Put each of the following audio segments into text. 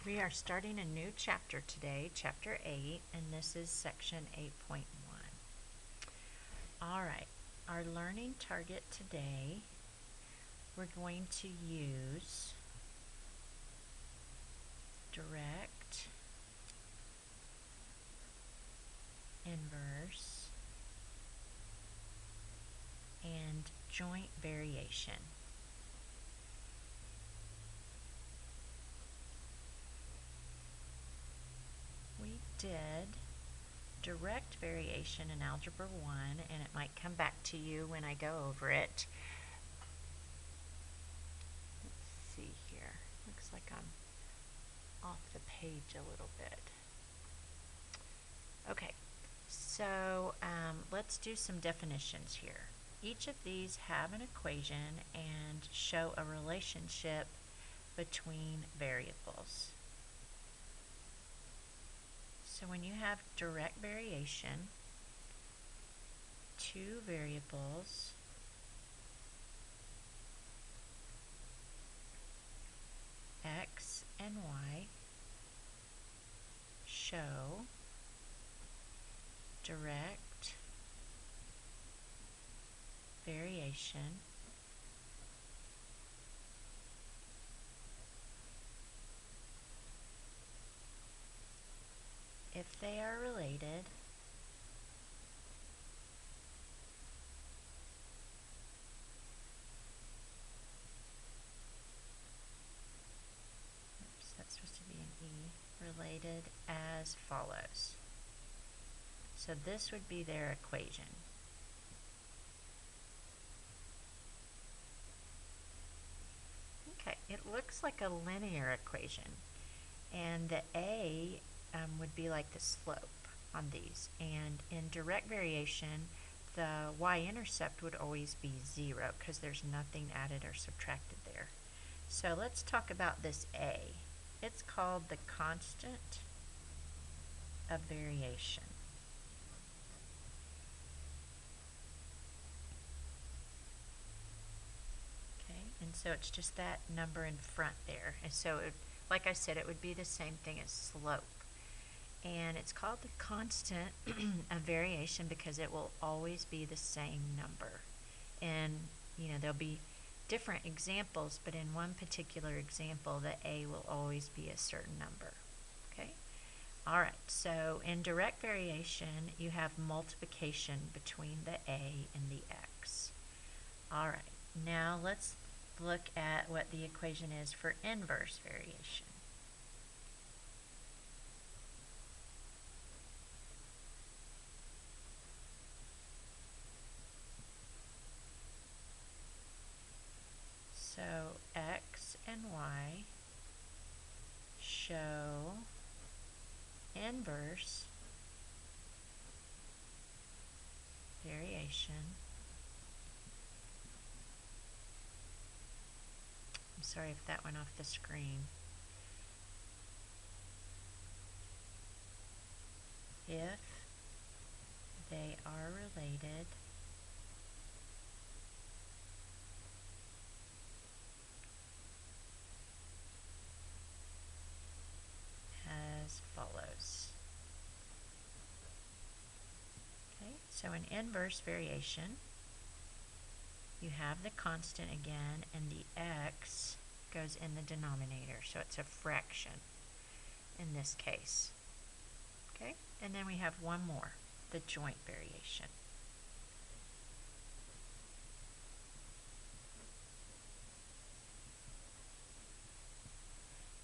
We are starting a new chapter today, chapter 8, and this is section 8.1. All right, our learning target today, we're going to use direct, inverse, and joint variation. We did direct variation in Algebra 1, and it might come back to you when I go over it. Let's see here. Looks like I'm off the page a little bit. Okay, so let's do some definitions here. Each of these have an equation and show a relationship between variables. So when you have direct variation, two variables x and y show direct variation if they are related that's supposed to be an E, related as follows. So this would be their equation. Okay, it looks like a linear equation, and the A would be like the slope on these, and in direct variation the y-intercept would always be 0 because there's nothing added or subtracted there. So let's talk about this A. It's called the constant of variation. Okay, and so it's just that number in front there. And so, like I said, it would be the same thing as slope. And it's called the constant of variation because it will always be the same number. And, you know, there'll be different examples, but in one particular example, the A will always be a certain number. Okay? All right, so in direct variation, you have multiplication between the A and the X. All right, now let's look at what the equation is for inverse variation. So x and y show inverse variation. I'm sorry if that went off the screen. If they are related as follows. Okay, so in inverse variation, you have the constant again, and the x goes in the denominator, so it's a fraction in this case. Okay, and then we have one more, the joint variation.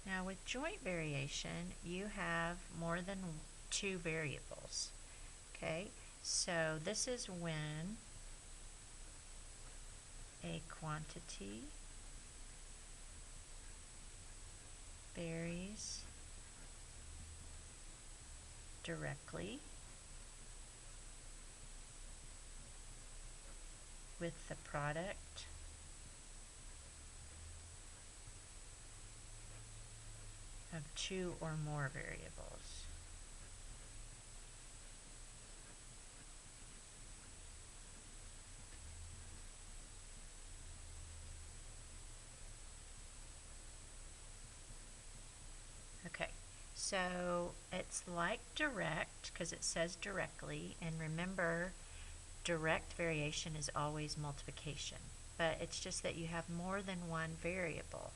Now with joint variation, you have more than two variables. Okay, so this is when a quantity varies directly with the product of two or more variables. So it's like direct because it says directly, and remember, direct variation is always multiplication, but it's just that you have more than one variable.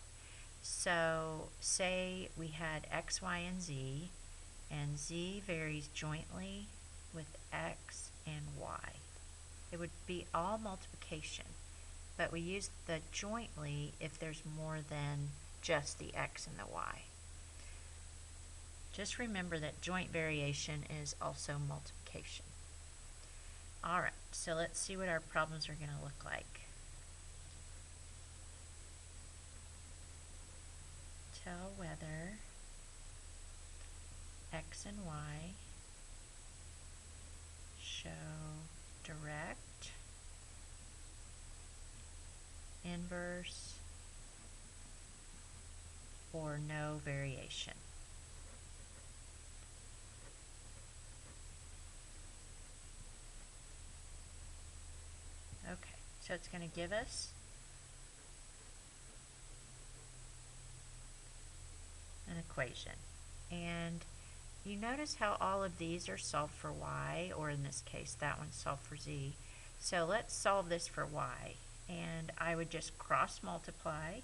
So say we had x, y, and z varies jointly with x and y. It would be all multiplication, but we use the jointly if there's more than just the x and the y. Just remember that joint variation is also multiplication. Alright, so let's see what our problems are going to look like. Tell whether x and y show direct, inverse, or no variation. Okay, so it's going to give us an equation. And you notice how all of these are solved for y, or in this case, that one's solved for z. So let's solve this for y. And I would just cross multiply,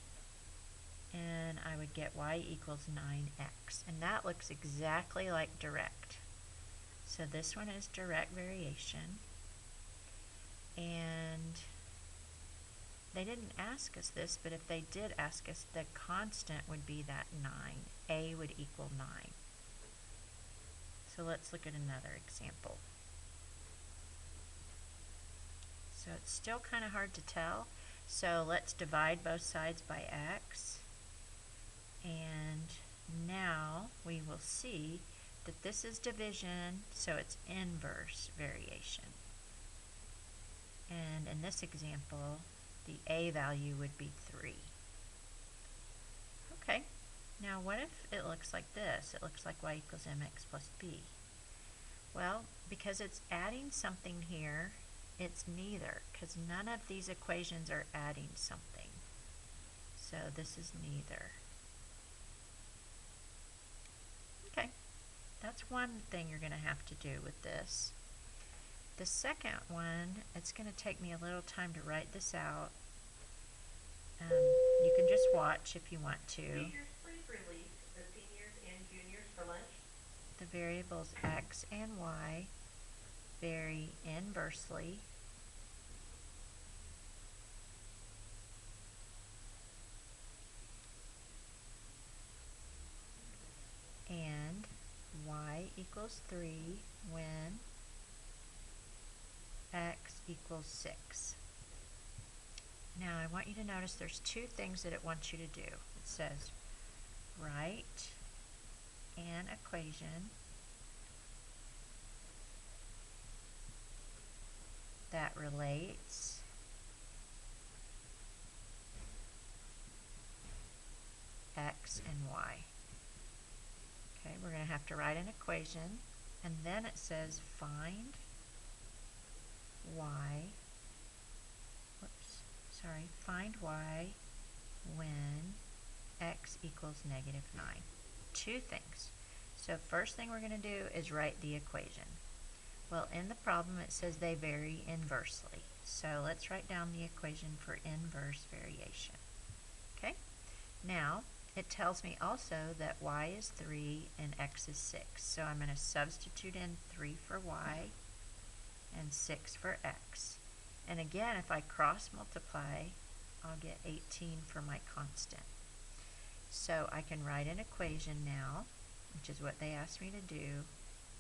and I would get y equals 9x. And that looks exactly like direct. So this one is direct variation. And they didn't ask us this, but if they did ask us, the constant would be that 9. A would equal 9. So let's look at another example. So it's still kind of hard to tell. So let's divide both sides by x. And now we will see that this is division, so it's inverse variation. And in this example, the a value would be 3. Okay, now what if it looks like this? It looks like y equals mx plus b. Well, because it's adding something here, it's neither, because none of these equations are adding something. So this is neither. Okay, that's one thing you're going to have to do with this. The second one, it's going to take me a little time to write this out. You can just watch if you want to. Teachers, please release the seniors and juniors for lunch. The variables x and y vary inversely. And y equals 3 when x equals 6. Now I want you to notice there's two things that it wants you to do. It says write an equation that relates x and y. Okay, we're going to have to write an equation, and then it says find y, find y when x equals negative 9. Two things. So first thing we're going to do is write the equation. Well, in the problem it says they vary inversely. So let's write down the equation for inverse variation. Okay? Now, it tells me also that y is 3 and x is 6. So I'm going to substitute in 3 for y and 6 for x. And again, if I cross multiply, I'll get 18 for my constant. So I can write an equation now, which is what they asked me to do,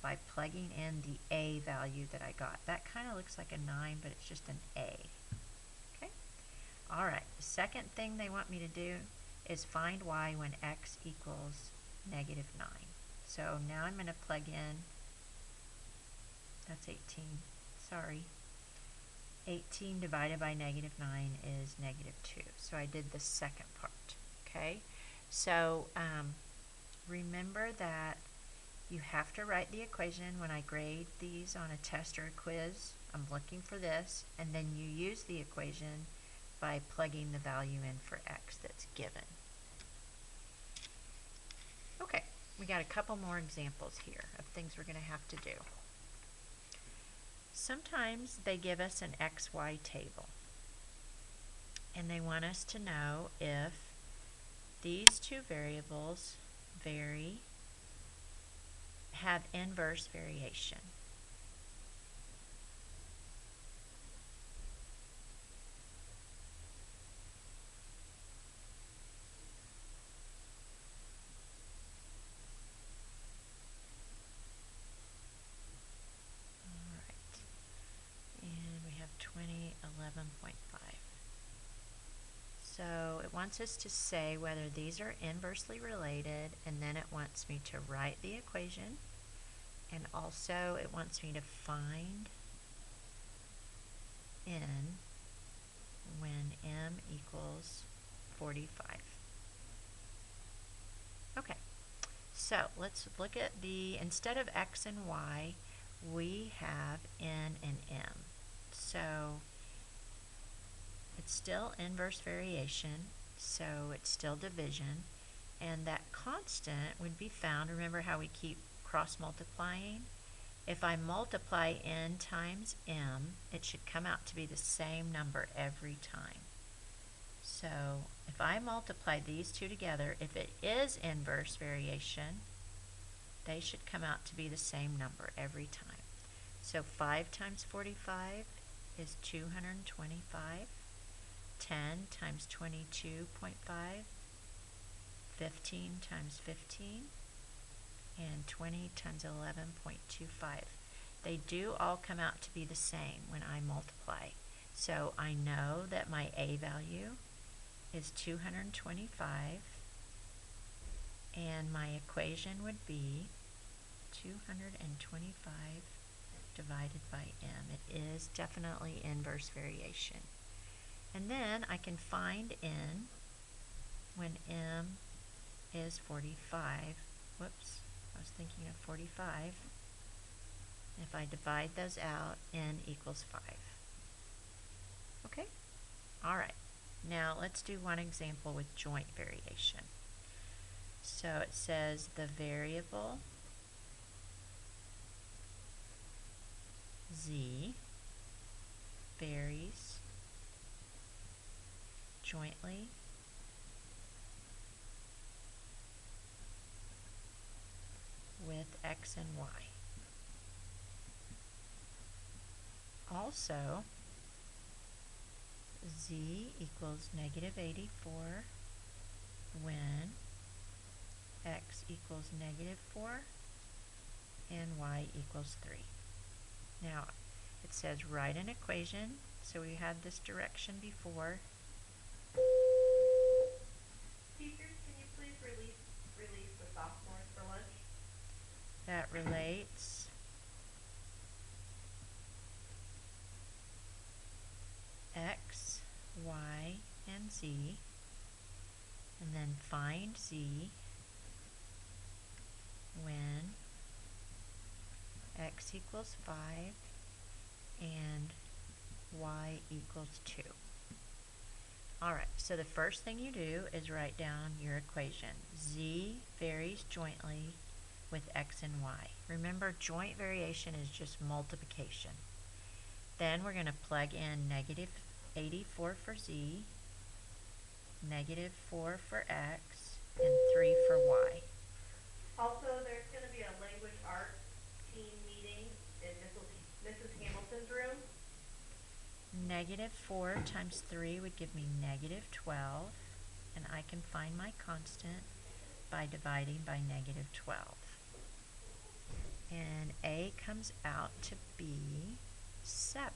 by plugging in the a value that I got. That kind of looks like a 9, but it's just an a. Okay? Alright, the second thing they want me to do is find y when x equals negative 9. So now I'm going to plug in, that's 18, sorry. 18 divided by negative 9 is negative 2. So I did the second part. Okay? So remember that you have to write the equation when I grade these on a test or a quiz. I'm looking for this, and then you use the equation by plugging the value in for x that's given. Okay, we got a couple more examples here of things we're going to have to do. Sometimes they give us an XY table, and they want us to know if these two variables have inverse variation. And we have 2011.5. So it wants us to say whether these are inversely related, and then it wants me to write the equation, and also it wants me to find n when m equals 45. Okay, so let's look at instead of x and y, we have n and m. So it's still inverse variation, so it's still division, and that constant would be found, remember how we keep cross multiplying? If I multiply n times m, it should come out to be the same number every time. So if I multiply these two together, if it is inverse variation, they should come out to be the same number every time. So 5 times 45 is 225. 10 times 22.5, 15 times 15, and 20 times 11.25. They do all come out to be the same when I multiply. So I know that my A value is 225, and my equation would be 225 divided by m. It is definitely inverse variation. And then I can find n when m is 45. Whoops, I was thinking of 45. If I divide those out, n equals 5. Okay? All right. Now let's do one example with joint variation. So it says the variable z varies jointly with x and y. Also, z equals negative 84 when x equals negative 4 and y equals 3. Now, it says write an equation, so we had this direction before. Teachers, can you please release the sophomores for lunch? That relates x, y, and z, and then find z when x equals 5 and y equals 2. Alright, so the first thing you do is write down your equation. Z varies jointly with x and y. Remember, joint variation is just multiplication. Then we're going to plug in negative 84 for z, negative 4 for x, and 3 for y. Also, there's going to be a language arts team meeting in Mrs. Hamilton's room. Negative 4 times 3 would give me negative 12, and I can find my constant by dividing by negative 12. And A comes out to be 7.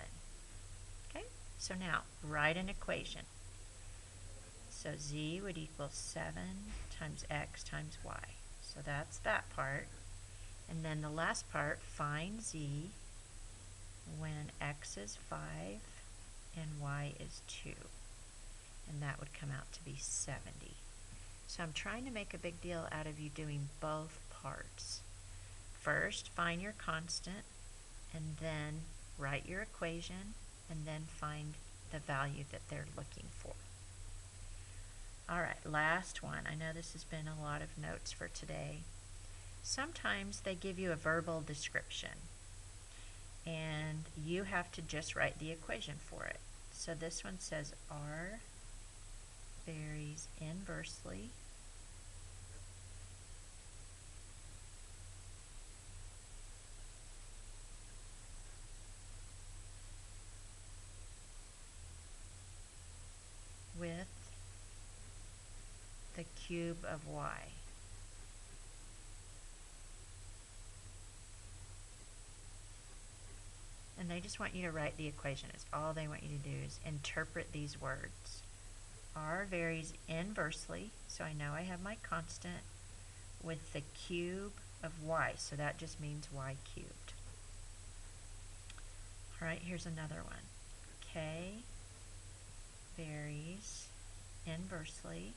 Okay, so now write an equation. So z would equal 7 times x times y. So that's that part. And then the last part, find z when x is 5 and y is 2. And that would come out to be 70. So I'm trying to make a big deal out of you doing both parts. First, find your constant, and then write your equation, and then find the value that they're looking for. Alright, last one. I know this has been a lot of notes for today. sometimes they give you a verbal description, and you have to just write the equation for it. So this one says R varies inversely with the cube of y. And they just want you to write the equation. It's all they want you to do is interpret these words. R varies inversely, so I know I have my constant, with the cube of y, so that just means y cubed. All right, here's another one. K varies inversely.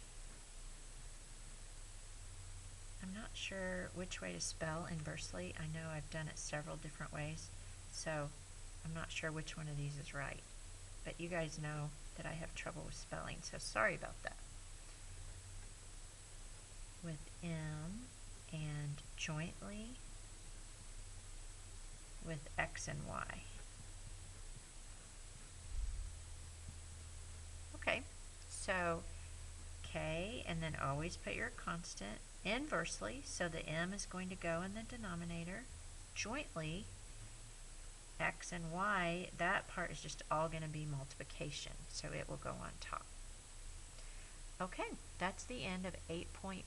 I'm not sure which way to spell inversely. I know I've done it several different ways, so I'm not sure which one of these is right. But you guys know that I have trouble with spelling, so sorry about that. With M and jointly with X and Y. Okay, so K, and then always put your constant inversely, so the M is going to go in the denominator. Jointly, X and Y, that part is just all going to be multiplication, so it will go on top. Okay, that's the end of 8.1.